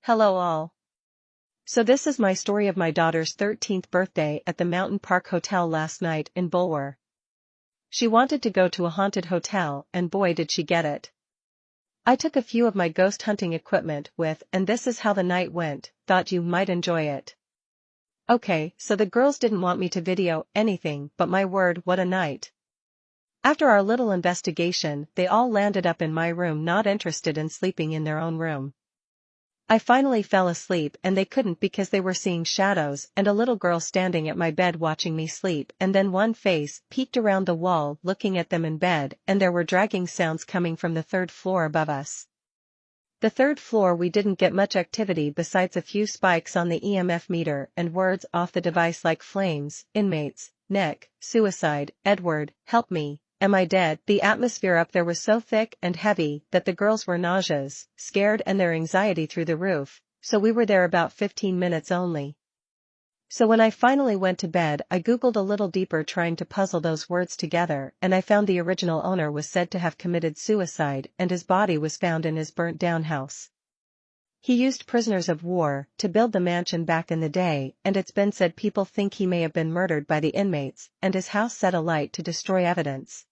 Hello all. So this is my story of my daughter's 13th birthday at the Mountain Park Hotel last night in Bulwer. She wanted to go to a haunted hotel and boy did she get it. I took a few of my ghost hunting equipment with and this is how the night went, thought you might enjoy it. Okay, so the girls didn't want me to video anything but my word what a night. After our little investigation they all landed up in my room not interested in sleeping in their own room. I finally fell asleep and they couldn't because they were seeing shadows and a little girl standing at my bed watching me sleep and then one face peeked around the wall looking at them in bed and there were dragging sounds coming from the third floor above us. The third floor we didn't get much activity besides a few spikes on the EMF meter and words off the device like flames, inmates, Nick, suicide, Edward, help me. Am I dead? The atmosphere up there was so thick and heavy that the girls were nauseous, scared and their anxiety through the roof, so we were there about 15 minutes only. So when I finally went to bed I googled a little deeper trying to puzzle those words together and I found the original owner was said to have committed suicide and his body was found in his burnt down house. He used prisoners of war to build the mansion back in the day and it's been said people think he may have been murdered by the inmates and his house set alight to destroy evidence.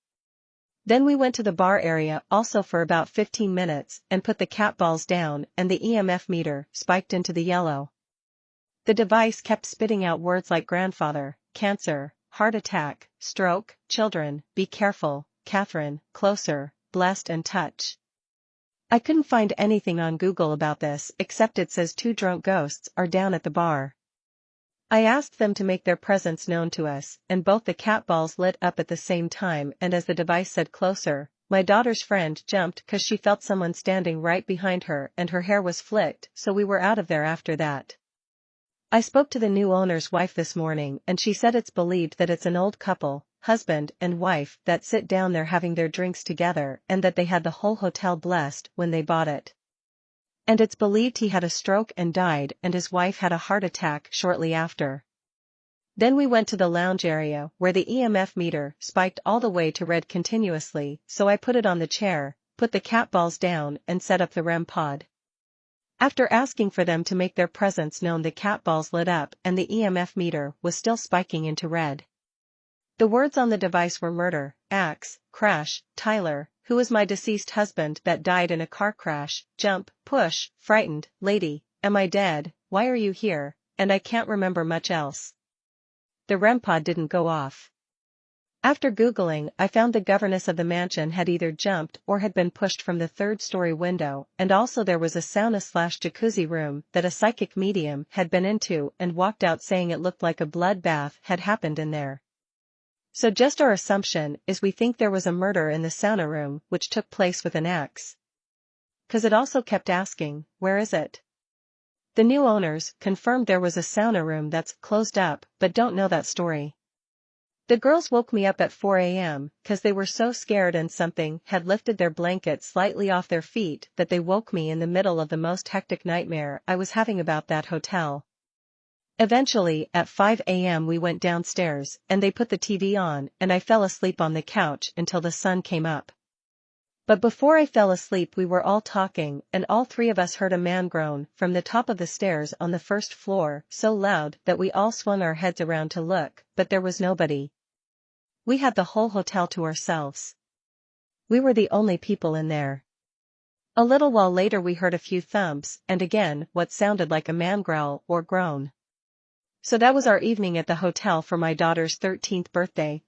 Then we went to the bar area also for about 15 minutes and put the cat balls down and the EMF meter spiked into the yellow. The device kept spitting out words like grandfather, cancer, heart attack, stroke, children, be careful, Catherine, closer, blessed and touch. I couldn't find anything on Google about this except it says 2 drunk ghosts are down at the bar. I asked them to make their presence known to us, and both the cat balls lit up at the same time and as the device said closer, my daughter's friend jumped cause she felt someone standing right behind her and her hair was flicked so we were out of there after that. I spoke to the new owner's wife this morning and she said it's believed that it's an old couple, husband and wife that sit down there having their drinks together and that they had the whole hotel blessed when they bought it. And it's believed he had a stroke and died and his wife had a heart attack shortly after. Then we went to the lounge area where the EMF meter spiked all the way to red continuously so I put it on the chair, put the cat balls down and set up the REM pod. After asking for them to make their presence known the cat balls lit up and the EMF meter was still spiking into red. The words on the device were murder, axe, crash, Tyler, who was my deceased husband that died in a car crash, jump, push, frightened, lady, am I dead, why are you here, and I can't remember much else. The REM pod didn't go off. After Googling I found the governess of the mansion had either jumped or had been pushed from the 3rd-story window and also there was a sauna/jacuzzi room that a psychic medium had been into and walked out saying it looked like a bloodbath had happened in there. So just our assumption is we think there was a murder in the sauna room which took place with an axe. Cause it also kept asking, where is it? The new owners confirmed there was a sauna room that's closed up but don't know that story. The girls woke me up at 4 a.m. cause they were so scared and something had lifted their blanket slightly off their feet that they woke me in the middle of the most hectic nightmare I was having about that hotel. Eventually, at 5 a.m. we went downstairs and they put the TV on and I fell asleep on the couch until the sun came up. But before I fell asleep we were all talking and all 3 of us heard a man groan from the top of the stairs on the 1st floor so loud that we all swung our heads around to look, but there was nobody. We had the whole hotel to ourselves. We were the only people in there. A little while later we heard a few thumps and again what sounded like a man growl or groan. So that was our evening at the hotel for my daughter's 13th birthday.